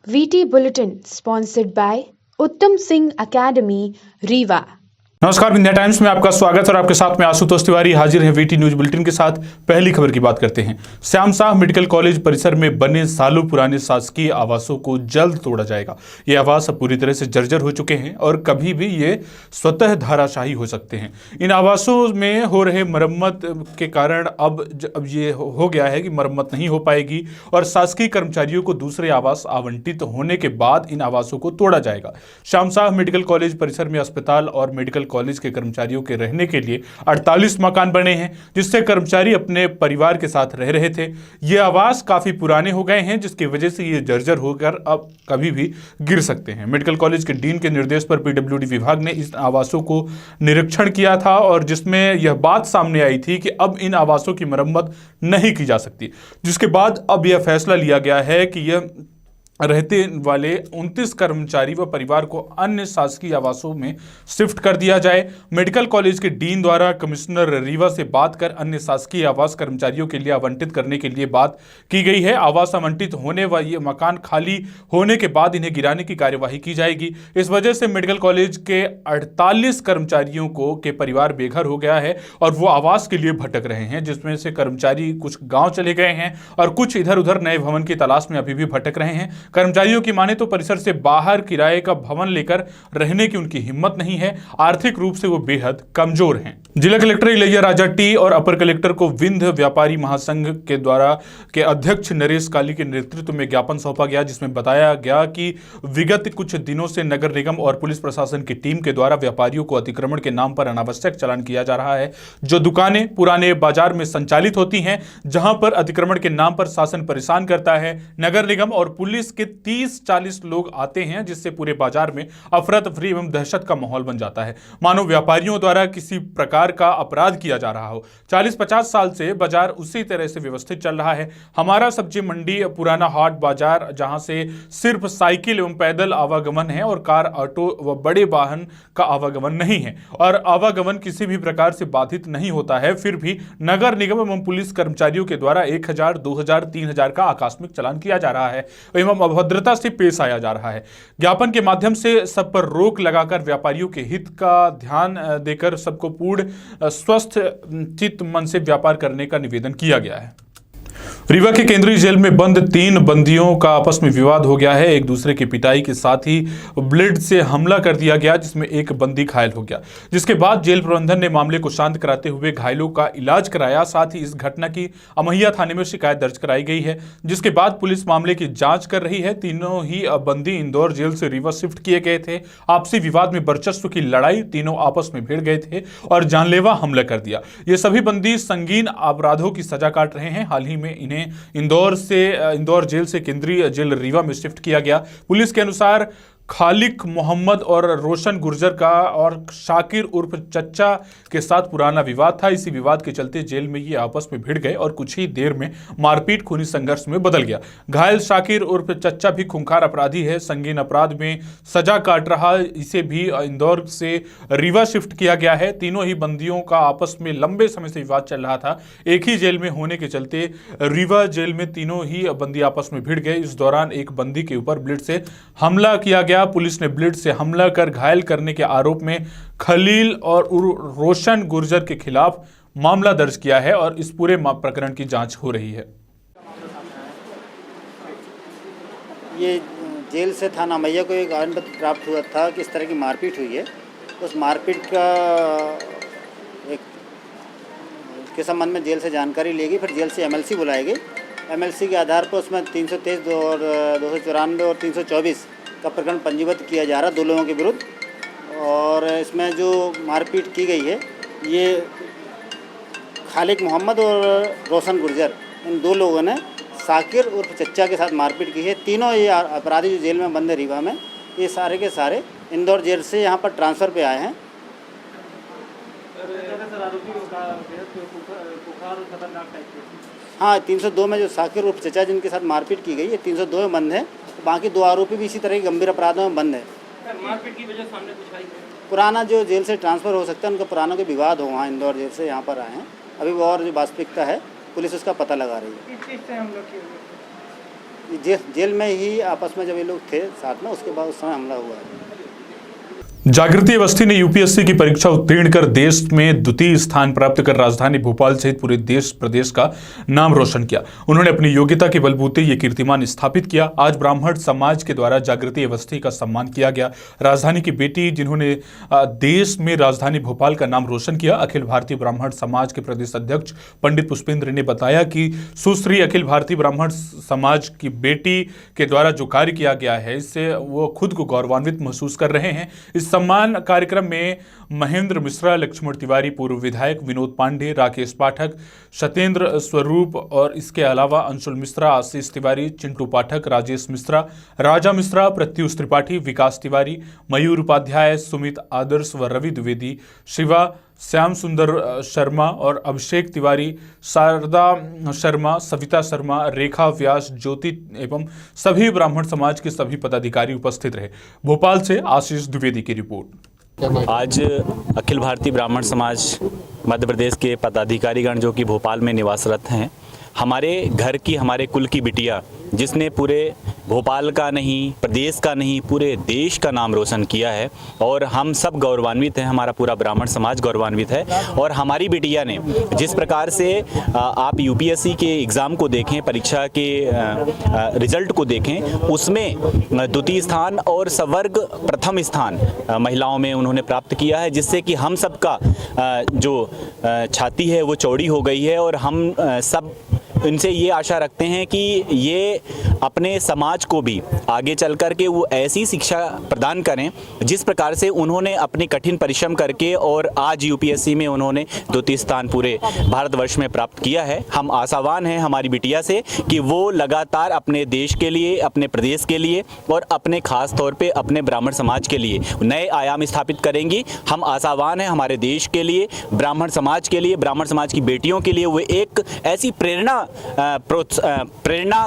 VT Bulletin sponsored by Uttam Singh Academy, Rewa. नमस्कार, Vindhya times में आपका स्वागत है और आपके साथ में आशुतोष तिवारी हाजिर हैं वीटी न्यूज बुलेटिन के साथ। पहली खबर की बात करते हैं। श्याम साह मेडिकल कॉलेज परिसर में बने सालों पुराने शासकीय आवासों को जल्द तोड़ा जाएगा। ये आवास अब पूरी तरह से जर्जर हो चुके हैं और कभी भी ये स्वतः धाराशाही हो सकते हैं। इन आवासों में हो रहे मरम्मत के कारण अब ये हो गया है कि मरम्मत नहीं हो पाएगी और शासकीय कर्मचारियों को दूसरे आवास आवंटित होने के बाद इन आवासों को तोड़ा जाएगा। श्याम साह मेडिकल कॉलेज परिसर में अस्पताल और मेडिकल कॉलेज के कर्मचारियों के रहने के लिए 48 मकान बने हैं, जिससे कर्मचारी अपने परिवार के साथ रह रहे थे। ये आवास काफी पुराने हो गए हैं, जिसकी वजह से ये जर्जर होकर अब कभी भी गिर सकते हैं। मेडिकल कॉलेज के डीन के निर्देश पर पीडब्ल्यूडी विभाग ने इस आवासों को निरीक्षण किया था और जिसमें यह बात सामने आई थी कि अब इन आवासों की मरम्मत नहीं की जा सकती, जिसके बाद अब यह फैसला लिया गया है कि यह रहते वाले 29 कर्मचारी व परिवार को अन्य शासकीय आवासों में शिफ्ट कर दिया जाए। मेडिकल कॉलेज के डीन द्वारा कमिश्नर रीवा से बात कर अन्य शासकीय आवास कर्मचारियों के लिए आवंटित करने के लिए बात की गई है। आवास आवंटित होने व ये मकान खाली होने के बाद इन्हें गिराने की कार्यवाही की जाएगी। इस वजह से मेडिकल कॉलेज के 48 कर्मचारियों के परिवार बेघर हो गया है और वो आवास के लिए भटक रहे हैं, जिसमें से कर्मचारी कुछ गाँव चले गए हैं और कुछ इधर उधर नए भवन की तलाश में अभी भी भटक रहे हैं। कर्मचारियों की माने तो परिसर से बाहर किराए का भवन लेकर रहने की उनकी हिम्मत नहीं है। आर्थिक रूप से वो बेहद कमजोर हैं। जिला कलेक्टर इलैया राजा टी और अपर कलेक्टर को विंध्य व्यापारी महासंघ के द्वारा के अध्यक्ष नरेश काली के नेतृत्व में ज्ञापन सौंपा गया, जिसमें बताया गया कि विगत कुछ दिनों से नगर निगम और पुलिस प्रशासन की टीम के द्वारा व्यापारियों को अतिक्रमण के नाम पर अनावश्यक चालान किया जा रहा है। जो दुकानें पुराने बाजार में संचालित होती हैं, जहां पर अतिक्रमण के नाम पर शासन परेशान करता है, नगर निगम और पुलिस के 30-40 लोग आते हैं, जिससे पूरे बाजार में अफरा तफरी एवं दहशत का माहौल बन जाता है, मानो व्यापारियों द्वारा किसी प्रकार का अपराध किया जा रहा हो। 40-50 साल से बाजार उसी तरह से व्यवस्थित चल रहा है। हमारा सब्जी मंडी पुराना हाट बाजार, जहां से सिर्फ साइकिल एवं पैदल आवागमन है और कार, ऑटो व बड़े वाहन का आवागमन नहीं है और आवागमन किसी भी प्रकार से बाधित नहीं होता है, फिर भी नगर निगम एवं पुलिस कर्मचारियों के द्वारा 1000, 2000, 3000 का आकस्मिक चालान किया जा रहा है एवं अभद्रता से पेश आया जा रहा है। ज्ञापन के माध्यम से सब पर रोक लगाकर व्यापारियों के हित का ध्यान देकर सबको पूर्ण स्वस्थ चित्त मन से व्यापार करने का निवेदन किया गया है। रीवा के केंद्रीय जेल में बंद 3 बंदियों का आपस में विवाद हो गया है। एक दूसरे की पिटाई के साथ ही ब्लेड से हमला कर दिया गया, जिसमें एक बंदी घायल हो गया, जिसके बाद जेल प्रबंधन ने मामले को शांत कराते हुए घायलों का इलाज कराया। साथ ही इस घटना की अमैया थाने में शिकायत दर्ज कराई गई है, जिसके बाद पुलिस मामले की जांच कर रही है। तीनों ही बंदी इंदौर जेल से रीवा शिफ्ट किए गए थे। आपसी विवाद में वर्चस्व की लड़ाई, तीनों आपस में भिड़ गए थे और जानलेवा हमला कर दिया। ये सभी बंदी संगीन अपराधों की सजा काट रहे हैं। हाल ही में इन्हें इंदौर जेल से केंद्रीय जेल रीवा में शिफ्ट किया गया। पुलिस के अनुसार खालिक मोहम्मद और रोशन गुर्जर का और शाकिर उर्फ चच्चा के साथ पुराना विवाद था। इसी विवाद के चलते जेल में ये आपस में भिड़ गए और कुछ ही देर में मारपीट खूनी संघर्ष में बदल गया। घायल शाकिर उर्फ चच्चा भी खूंखार अपराधी है, संगीन अपराध में सजा काट रहा। इसे भी इंदौर से रीवा शिफ्ट किया गया है। तीनों ही बंदियों का आपस में लंबे समय से विवाद चल रहा था। एक ही जेल में होने के चलते रीवा जेल में तीनों ही बंदी आपस में भिड़ गए। इस दौरान एक बंदी के ऊपर ब्लेड से हमला किया गया। पुलिस ने ब्लेड से हमला कर घायल करने के आरोप में खलील और रोशन गुर्जर के खिलाफ मामला दर्ज किया है और इस पूरे प्रकरण की जांच हो रही है। ये जेल से थाना मैया को एक आवेदन पत्र प्राप्त हुआ था कि इस तरह की मारपीट हुई है। उस मारपीट का एक के संबंध में जेल से जानकारी ली गई, फिर जेल से एमएलसी बुलाई गई। एमएलसी के आधार पर उसमें 323 और 294 और 324 का प्रकरण पंजीबद्ध किया जा रहा है 2 लोगों के विरुद्ध। और इसमें जो मारपीट की गई है, ये खालिक मोहम्मद और रोशन गुर्जर, इन 2 लोगों ने शाकिर उर्फ चच्चा के साथ मारपीट की है। तीनों ये अपराधी जो जेल में बंद है रीवा में, ये सारे के सारे इंदौर जेल से यहाँ पर ट्रांसफ़र पे आए हैं। हाँ, 302 में जो शाकिर उर्फ चच्चा जिनके साथ मारपीट की गई है, 302 में बंद है। बाकी 2 आरोपी भी इसी तरह के गंभीर अपराधों में बंद है। मारपीट की वजह सामने कुछ आई है? पुराना जो जेल से ट्रांसफ़र हो सकता है, उनका पुराना के विवाद हो, वहाँ इंदौर जेल से यहाँ पर आए हैं। अभी और जो वास्तविकता है, पुलिस उसका पता लगा रही है। जेल में ही आपस में जब ये लोग थे साथ में, उसके बाद उस समय हमला हुआ है। जागृति अवस्थी ने यूपीएससी की परीक्षा उत्तीर्ण कर देश में द्वितीय स्थान प्राप्त कर राजधानी भोपाल सहित पूरे देश प्रदेश का नाम रोशन किया। उन्होंने अपनी योग्यता के बलबूते ये कीर्तिमान स्थापित किया। आज ब्राह्मण समाज के द्वारा जागृति अवस्थी का सम्मान किया गया। राजधानी की बेटी जिन्होंने देश में राजधानी भोपाल का नाम रोशन किया। अखिल भारतीय ब्राह्मण समाज के प्रदेश अध्यक्ष पंडित पुष्पेंद्र ने बताया कि सुश्री अखिल भारतीय ब्राह्मण समाज की बेटी के द्वारा जो कार्य किया गया है, इससे वो खुद को गौरवान्वित महसूस कर रहे हैं। इस सम्मान कार्यक्रम में महेंद्र मिश्रा, लक्ष्मण तिवारी, पूर्व विधायक विनोद पांडे, राकेश पाठक, सत्येंद्र स्वरूप और इसके अलावा अंशुल मिश्रा, आशीष तिवारी, चिंटू पाठक, राजेश मिश्रा, राजा मिश्रा, प्रत्युष त्रिपाठी, विकास तिवारी, मयूर उपाध्याय, सुमित आदर्श व रवि द्विवेदी, शिवा, श्याम सुंदर शर्मा और अभिषेक तिवारी, शारदा शर्मा, सविता शर्मा, रेखा व्यास, ज्योति एवं सभी ब्राह्मण समाज के सभी पदाधिकारी उपस्थित रहे। भोपाल से आशीष द्विवेदी की रिपोर्ट। आज अखिल भारतीय ब्राह्मण समाज मध्य प्रदेश के पदाधिकारीगण जो कि भोपाल में निवासरत हैं, हमारे घर की, हमारे कुल की बिटिया जिसने पूरे भोपाल का नहीं, प्रदेश का नहीं, पूरे देश का नाम रोशन किया है और हम सब गौरवान्वित हैं, हमारा पूरा ब्राह्मण समाज गौरवान्वित है। और हमारी बिटिया ने जिस प्रकार से आप यूपीएससी के एग्ज़ाम को देखें, परीक्षा के रिजल्ट को देखें, उसमें द्वितीय स्थान और सवर्ग प्रथम स्थान महिलाओं में उन्होंने प्राप्त किया है, जिससे कि हम सबका जो छाती है वो चौड़ी हो गई है। और हम सब इनसे ये आशा रखते हैं कि ये अपने समाज को भी आगे चल कर के वो ऐसी शिक्षा प्रदान करें जिस प्रकार से उन्होंने अपने कठिन परिश्रम करके और आज यूपीएससी में उन्होंने द्वितीय स्थान पूरे भारतवर्ष में प्राप्त किया है। हम आशावान हैं हमारी बिटिया से कि वो लगातार अपने देश के लिए, अपने प्रदेश के लिए और अपने खास तौर पे अपने ब्राह्मण समाज के लिए नए आयाम स्थापित करेंगी। हम आशावान हैं हमारे देश के लिए, ब्राह्मण समाज के लिए, ब्राह्मण समाज की बेटियों के लिए वो एक ऐसी प्रेरणा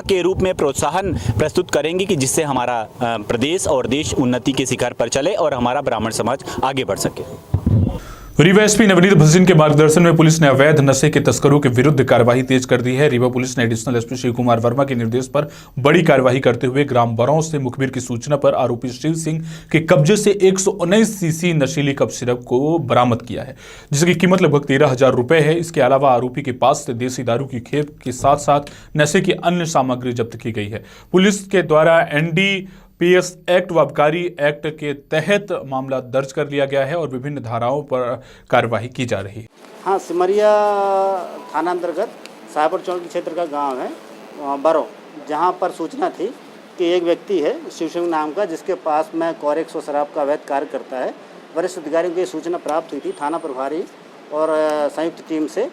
के रूप में प्रोत्साहन प्रस्तुत करेंगी कि जिससे हमारा प्रदेश और देश उन्नति के शिखर पर चले और हमारा ब्राह्मण समाज आगे बढ़ सके। रीवा एसपी नवनीत भसीन के मार्गदर्शन में पुलिस ने अवैध नशे के तस्करों के विरुद्ध कार्यवाही तेज कर दी है। रीवा पुलिस ने एडिशनल एसपी शिव कुमार वर्मा के निर्देश पर बड़ी कार्यवाही करते हुए ग्राम बरौं से मुखबिर की सूचना पर आरोपी शिव सिंह के कब्जे से 119 सीसी नशीली कफ सिरप को बरामद किया है, जिसकी कीमत लगभग 13,000 रुपए है। इसके अलावा आरोपी के पास से देसी दारू की खेप के साथ साथ नशे की अन्य सामग्री जब्त की गई है। पुलिस के द्वारा NDPS एक्ट व आबकारी एक्ट के तहत मामला दर्ज कर लिया गया है और विभिन्न धाराओं पर कार्रवाई की जा रही है। हाँ, सिमरिया थाना अंतर्गत साहपुर चौकी क्षेत्र का गांव है बरौं, जहां पर सूचना थी कि एक व्यक्ति है शिव सिंह नाम का, जिसके पास में कोरेक्स और शराब का अवैध कार्य करता है। वरिष्ठ अधिकारियों की सूचना प्राप्त हुई थी। थाना प्रभारी और संयुक्त टीम से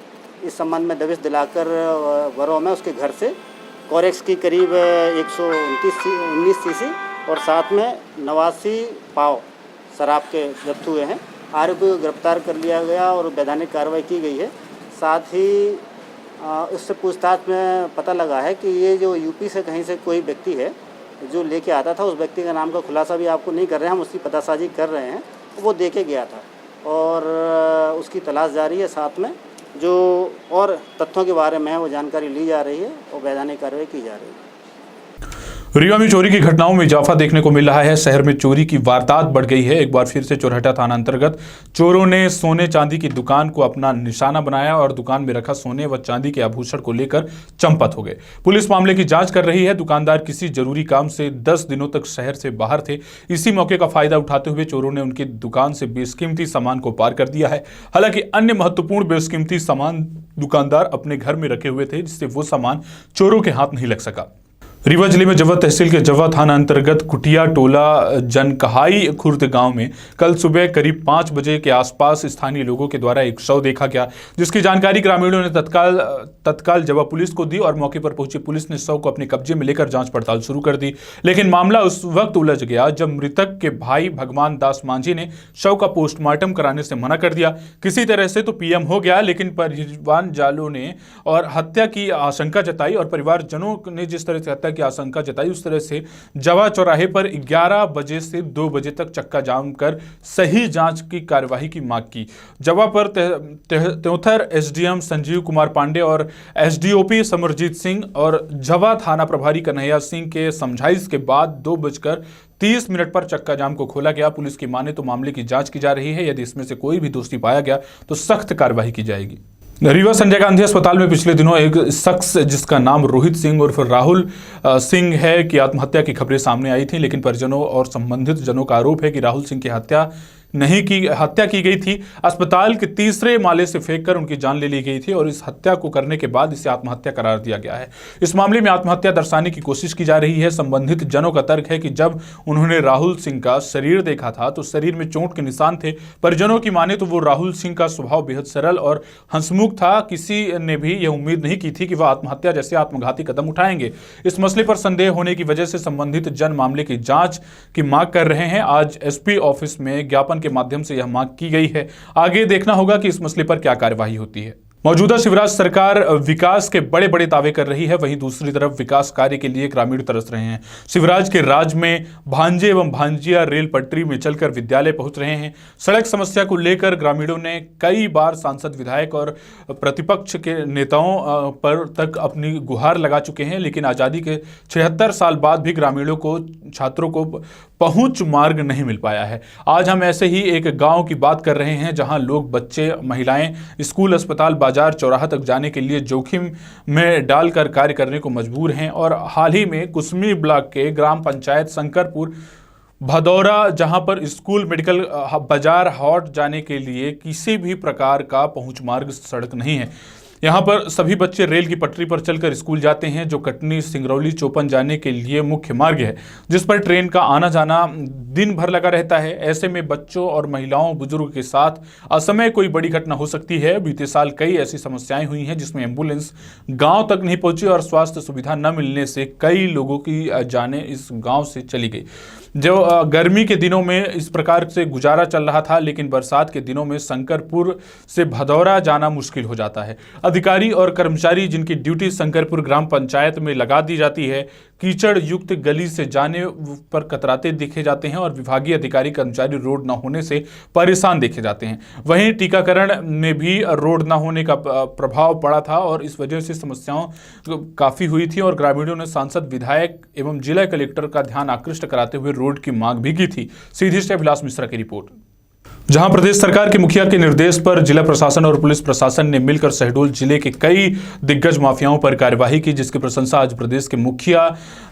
इस संबंध में दबिश दिलाकर बरौं में उसके घर से कोरेक्स की करीब 119 सीसी और साथ में 89 पाव शराब के जब्त हुए हैं। आरोपी को गिरफ्तार कर लिया गया और वैधानिक कार्रवाई की गई है। साथ ही इससे पूछताछ में पता लगा है कि ये जो यूपी से कहीं से कोई व्यक्ति है जो लेके आता था, उस व्यक्ति का नाम का खुलासा भी आपको नहीं कर रहे हैं, हम उसकी पतासाजी कर रहे हैं। वो दे के गया था और उसकी तलाश जारी है। साथ में जो और तथ्यों के बारे में वो जानकारी ली जा रही है और वैधानिक कार्रवाई की जा रही है। रीवा में चोरी की घटनाओं में इजाफा देखने को मिल रहा है। शहर में चोरी की वारदात बढ़ गई है। एक बार फिर से चोरहटा थाना अंतर्गत चोरों ने सोने चांदी की दुकान को अपना निशाना बनाया और दुकान में रखा सोने व चांदी के आभूषण को लेकर चंपत हो गए। पुलिस मामले की जांच कर रही है। दुकानदार किसी जरूरी काम से 10 दिनों तक शहर से बाहर थे। इसी मौके का फायदा उठाते हुए चोरों ने उनकी दुकान से बेशकीमती सामान को पार कर दिया है। हालांकि अन्य महत्वपूर्ण बेशकीमती सामान दुकानदार अपने घर में रखे हुए थे, जिससे वो सामान चोरों के हाथ नहीं लग सका। रीवा जिले में जवा तहसील के जवा थाना अंतर्गत कुटिया टोला जनकहाई खुर्द गांव में कल सुबह करीब 5 बजे के आसपास स्थानीय लोगों के द्वारा एक शव देखा गया, जिसकी जानकारी ग्रामीणों ने तत्काल जवा पुलिस को दी और मौके पर पहुंची पुलिस ने शव को अपने कब्जे में लेकर जांच पड़ताल शुरू कर दी। लेकिन मामला उस वक्त उलझ गया जब मृतक के भाई भगवान दास मांझी ने शव का पोस्टमार्टम कराने से मना कर दिया। किसी तरह से तो पीएम हो गया, लेकिन परिवार जालों ने और हत्या की आशंका जताई और परिवारजनों ने जिस तरह से हत्या चक्का की आशंका जताई, उस तरह से जवा चौराहे पर 11 बजे से 2 बजे तक चक्का जाम कर सही जांच की कार्यवाही की मांग की। जवा पर त्योथर एसडीएम संजीव कुमार पांडे और एसडीओपी समरजीत सिंह और जवा थाना प्रभारी कन्हैया सिंह के समझाइश के बाद 2:30 पर चक्का जाम को खोला गया। पुलिस की माने तो मामले की जांच की जा रही है। यदि इसमें से कोई भी दोषी पाया गया तो सख्त कार्रवाई की जाएगी। रीवा संजय गांधी अस्पताल में पिछले दिनों एक शख्स जिसका नाम रोहित सिंह उर्फ राहुल सिंह है कि आत्महत्या की खबरें सामने आई थी, लेकिन परिजनों और संबंधित जनों का आरोप है कि राहुल सिंह की हत्या की गई थी। अस्पताल के तीसरे माले से फेंककर उनकी जान ले ली गई थी और इस हत्या को करने के बाद इसे आत्महत्या करार दिया गया है। इस मामले में आत्महत्या दर्शाने की कोशिश की जा रही है। संबंधित जनों का तर्क है कि जब उन्होंने राहुल सिंह का शरीर देखा था तो शरीर में चोट के निशान थे। परिजनों की माने तो वो राहुल सिंह का स्वभाव बेहद सरल और हंसमुख था। किसी ने भी यह उम्मीद नहीं की थी कि वह आत्महत्या जैसे आत्मघाती कदम उठाएंगे। इस मसले पर संदेह होने की वजह से संबंधित जन मामले की जांच की मांग कर रहे हैं। आज एसपी ऑफिस में ज्ञापन के माध्यम से यह मांग की गई है। आगे देखना होगा कि इस मसले पर क्या कार्यवाही होती है। मौजूदा शिवराज सरकार विकास के बड़े बड़े दावे कर रही है, वहीं दूसरी तरफ विकास कार्य के लिए ग्रामीण तरस रहे हैं। शिवराज के राज में भांजे एवं भांजिया रेल पटरी में चलकर विद्यालय पहुंच रहे हैं। सड़क समस्या को लेकर ग्रामीणों ने कई बार सांसद, विधायक और प्रतिपक्ष के नेताओं पर तक अपनी गुहार लगा चुके हैं, लेकिन आज़ादी के 76 साल बाद भी ग्रामीणों को, छात्रों को पहुंच मार्ग नहीं मिल पाया है। आज हम ऐसे ही एक गांव की बात कर रहे हैं जहां लोग, बच्चे, महिलाएं स्कूल, अस्पताल, बाजार, चौराहा तक जाने के लिए जोखिम में डालकर कार्य करने को मजबूर हैं। और हाल ही में कुसमी ब्लॉक के ग्राम पंचायत शंकरपुर भदौरा, जहां पर स्कूल, मेडिकल, बाजार, हाट जाने के लिए किसी भी प्रकार का पहुंच मार्ग, सड़क नहीं है। यहाँ पर सभी बच्चे रेल की पटरी पर चलकर स्कूल जाते हैं, जो कटनी, सिंगरौली, चौपन जाने के लिए मुख्य मार्ग है, जिस पर ट्रेन का आना जाना दिन भर लगा रहता है। ऐसे में बच्चों और महिलाओं, बुजुर्ग के साथ असमय कोई बड़ी घटना हो सकती है। बीते साल कई ऐसी समस्याएं हुई हैं जिसमें एम्बुलेंस गांव तक नहीं पहुंची और स्वास्थ्य सुविधा न मिलने से कई लोगों की जानें इस गांव से चली गई। जो गर्मी के दिनों में इस प्रकार से गुजारा चल रहा था, लेकिन बरसात के दिनों में शंकरपुर से भदौरा जाना मुश्किल हो जाता है। अधिकारी और कर्मचारी जिनकी ड्यूटी शंकरपुर ग्राम पंचायत में लगा दी जाती है, कीचड़ युक्त गली से जाने पर कतराते देखे जाते हैं और विभागीय अधिकारी, कर्मचारी रोड न होने से परेशान देखे जाते हैं। वहीं टीकाकरण में भी रोड न होने का प्रभाव पड़ा था और इस वजह से समस्याओं काफ़ी हुई थी और ग्रामीणों ने सांसद, विधायक एवं जिला कलेक्टर का ध्यान आकृष्ट कराते हुए रोड की मांग भी की थी। सीधी से अभिलाष मिश्रा की रिपोर्ट। जहां प्रदेश सरकार के मुखिया के निर्देश पर जिला प्रशासन और पुलिस प्रशासन ने मिलकर शहडोल जिले के कई दिग्गज माफियाओं पर कार्यवाही की, जिसकी प्रशंसा आज प्रदेश के मुखिया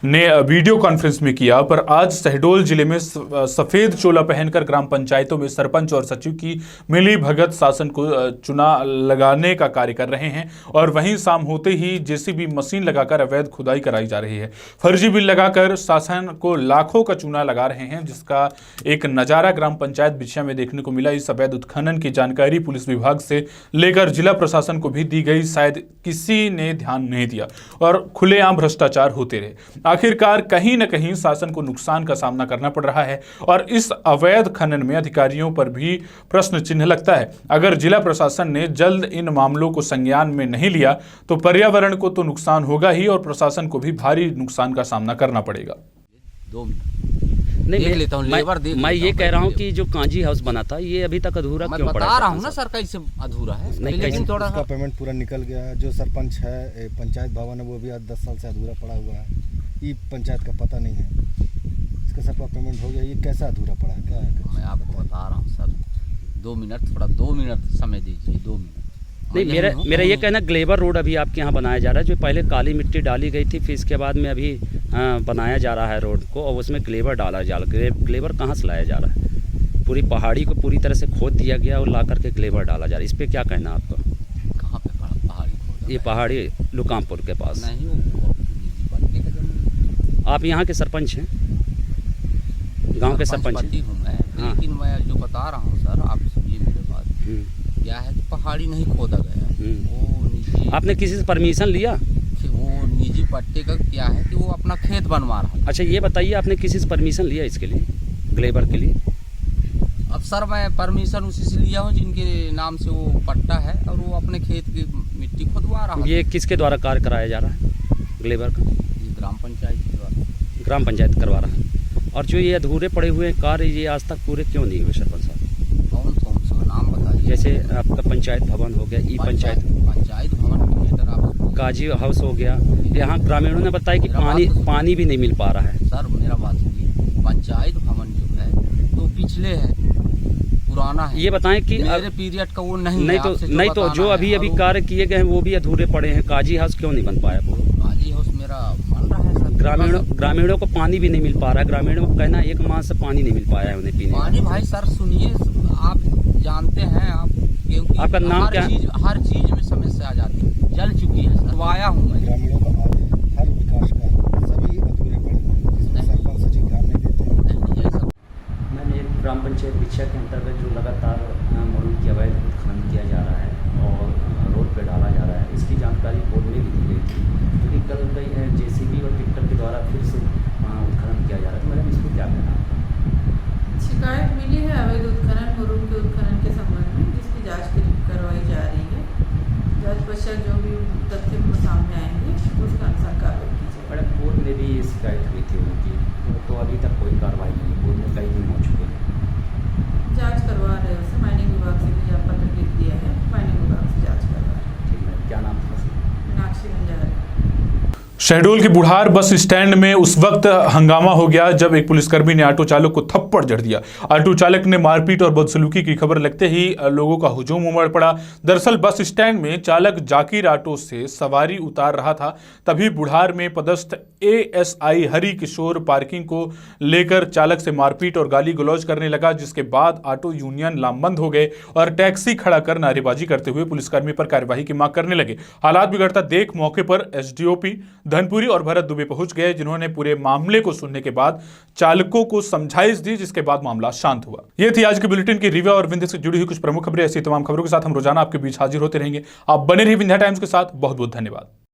ने वीडियो कॉन्फ्रेंस में किया। पर आज शहडोल जिले में सफेद चोला पहनकर ग्राम पंचायतों में सरपंच और सचिव की मिली भगत शासन को चुना लगाने का कार्य कर रहे हैं और वहीं शाम होते ही जेसीबी मशीन लगाकर अवैध खुदाई कराई जा रही है। फर्जी बिल लगाकर शासन को लाखों का चूना लगा रहे हैं, जिसका एक नजारा ग्राम पंचायत बिछिया में देखने को मिला। इस अवैध उत्खनन की जानकारी पुलिस विभाग से लेकर जिला प्रशासन को भी दी गई, शायद किसी ने ध्यान नहीं दिया और खुलेआम भ्रष्टाचार होते रहे। आखिरकार कहीं न कहीं शासन को नुकसान का सामना करना पड़ रहा है और इस अवैध खनन में अधिकारियों पर भी प्रश्न चिन्ह लगता है। अगर जिला प्रशासन ने जल्द इन मामलों को संज्ञान में नहीं लिया तो पर्यावरण को तो नुकसान होगा ही और प्रशासन को भी भारी नुकसान का सामना करना पड़ेगा। नहीं, देख लेता हूँ, लेबर देख मैं ये कह रहा हूँ कि जो कांजी हाउस बना था ये अभी तक अधूरा क्यों पड़ा है? बता रहा हूँ ना सर, कैसे अधूरा है, लेकिन थोड़ा उसका पेमेंट पूरा निकल गया है। जो सरपंच है, पंचायत भवन है, वो भी 10 साल से अधूरा पड़ा हुआ है। ये पंचायत का पता नहीं है, इसका सबका पेमेंट हो गया, ये कैसा अधूरा पड़ा है? क्या है? मैं आपको बता रहा हूँ सर, 2 मिनट, थोड़ा 2 मिनट समय दीजिए, 2 मिनट। नहीं, मेरा ये कहना, ग्लेबर रोड अभी आपके यहाँ बनाया जा रहा है, जो पहले काली मिट्टी डाली गई थी, फिर इसके बाद में अभी बनाया जा रहा है रोड को और उसमें ग्लेबर डाला जा रहा है। ग्लेबर कहाँ से लाया जा रहा है? पूरी पहाड़ी को पूरी तरह से खोद दिया गया और ला करके ग्लेबर डाला जा रहा है। इस पर क्या कहना आपका? कहाँ पे पहाड़ी? ये पहाड़ी लुकामपुर के पास। नहीं, आप यहाँ के सरपंच हैं, गाँव के सरपंच हैं? हाँ, लेकिन मैं जो बता रहा हूँ सर, आप सुनिए मेरे बात। क्या है कि पहाड़ी नहीं खोदा गया, वो निजी। आपने किसी से परमिशन लिया? वो निजी पट्टे का क्या है कि वो अपना खेत बनवा रहा है। अच्छा, ये बताइए, आपने किसी से परमिशन लिया इसके लिए, ग्लेबर के लिए? अब सर मैं परमिशन उसी से लिया हूँ जिनके नाम से वो पट्टा है और वो अपने खेत की मिट्टी खुदवा रहा है। ये किसके द्वारा कार्य कराया जा रहा है ग्लेबर का? ग्राम पंचायत ग्राम पंचायत करवा रहा है। और जो ये अधूरे पड़े हुए कार्य ये आज तक पूरे क्यों नहीं हुए सरपंच साहब? कौन सा नाम बताइए। जैसे आपका पंचायत भवन हो गया, ई पंचायत भवन काजी हाउस हो गया, यहाँ ग्रामीणों ने बताया कि पानी भी नहीं मिल पा रहा है। सर मेरा बात सुनिए, पंचायत भवन जो है तो पिछले है, पुराना है। ये बताएं कि मेरे पीरियड का वो नहीं तो जो अभी कार्य किए गए हैं वो भी अधूरे पड़े हैं। काजी हाउस क्यों नहीं बन पाया? काजी हाउस मेरा बन रहा है सर। ग्रामीणों को पानी भी नहीं मिल पा रहा है। ग्रामीणों को कहना 1 माह से पानी नहीं मिल पाया है उन्हें पीने पानी। भाई सर सुनिए, आप जानते हैं आप, क्योंकि आपका नाम क्या? हर चीज में समस्या आ जाती है, जल चुकी है सर। वाया हूँ मैं। ग्रामीणों का हर विकास का सभी अधूरे पड़े हैं, जिसमें सरपंच सचिव ध्यान नहीं देते हैं। मैंने एक ग्राम पंचायत भिक्षा के अंतर्गत जो लगातार मरुन की अवैध उत्खनन किया जा रहा है और रोड पे डाला जा रहा है, इसकी जानकारी बोर्ड में भी दी गई थी, क्योंकि कल कई जेसीबी और ट्रैक्टर के द्वारा फिर से उत्खनन किया जा रहा है। तो मैडम इसको क्या कहना है? शिकायत मिली है अवैध उत्खनन, मरुन के उत्खनन के संबंध में, जिसकी जाँच करवाई जा रही है। जाँच पश्चात जो भी तथ्य सामने आएंगे उसका अनुसार कार्रवाई की जाएगी। मैडम बोर्ड में भी ये शिकायत हुई थी उनकी, तो अभी तक कोई कार्रवाई नहीं है। बोर्ड में कई दिन हो चुके हैं। जांच करवा रहे हैं, उसे माइनिंग विभाग से भी पत्र लिख दिया है, माइनिंग विभाग से जांच करवा रहे हैं। ठीक है, क्या नाम था? मीनाक्षी रंजारी। शहडोल के बुढ़ार बस स्टैंड में उस वक्त हंगामा हो गया जब एक पुलिसकर्मी ने ऑटो चालक को थप्पड़ जड़ दिया। ऑटो चालक ने मारपीट और बदसलूकी की खबर लगते ही लोगों का हुजूम उमड़ पड़ा। दरअसल बस स्टैंड में चालक जाकिर ऑटो से सवारी उतार रहा था, तभी बुढ़ार में पदस्थ एएसआई हरि किशोर पार्किंग को लेकर चालक से मारपीट और गाली गलौज करने लगा, जिसके बाद ऑटो यूनियन लामबंद हो गए और टैक्सी खड़ा कर नारेबाजी करते हुए पुलिसकर्मी पर कार्यवाही की मांग करने लगे। हालात बिगड़ता देख मौके पर एसडीओपी धनपुरी और भरत दुबे पहुंच गए, जिन्होंने पूरे मामले को सुनने के बाद चालकों को समझाइश दी, जिसके बाद मामला शांत हुआ। ये थी आज के बुलेटिन की रिव्यू और विंध्य से जुड़ी हुई कुछ प्रमुख खबरें। ऐसी तमाम खबरों के साथ हम रोजाना आपके बीच हाजिर होते रहेंगे। आप बने रहिए विंध्या टाइम्स के साथ। बहुत बहुत धन्यवाद।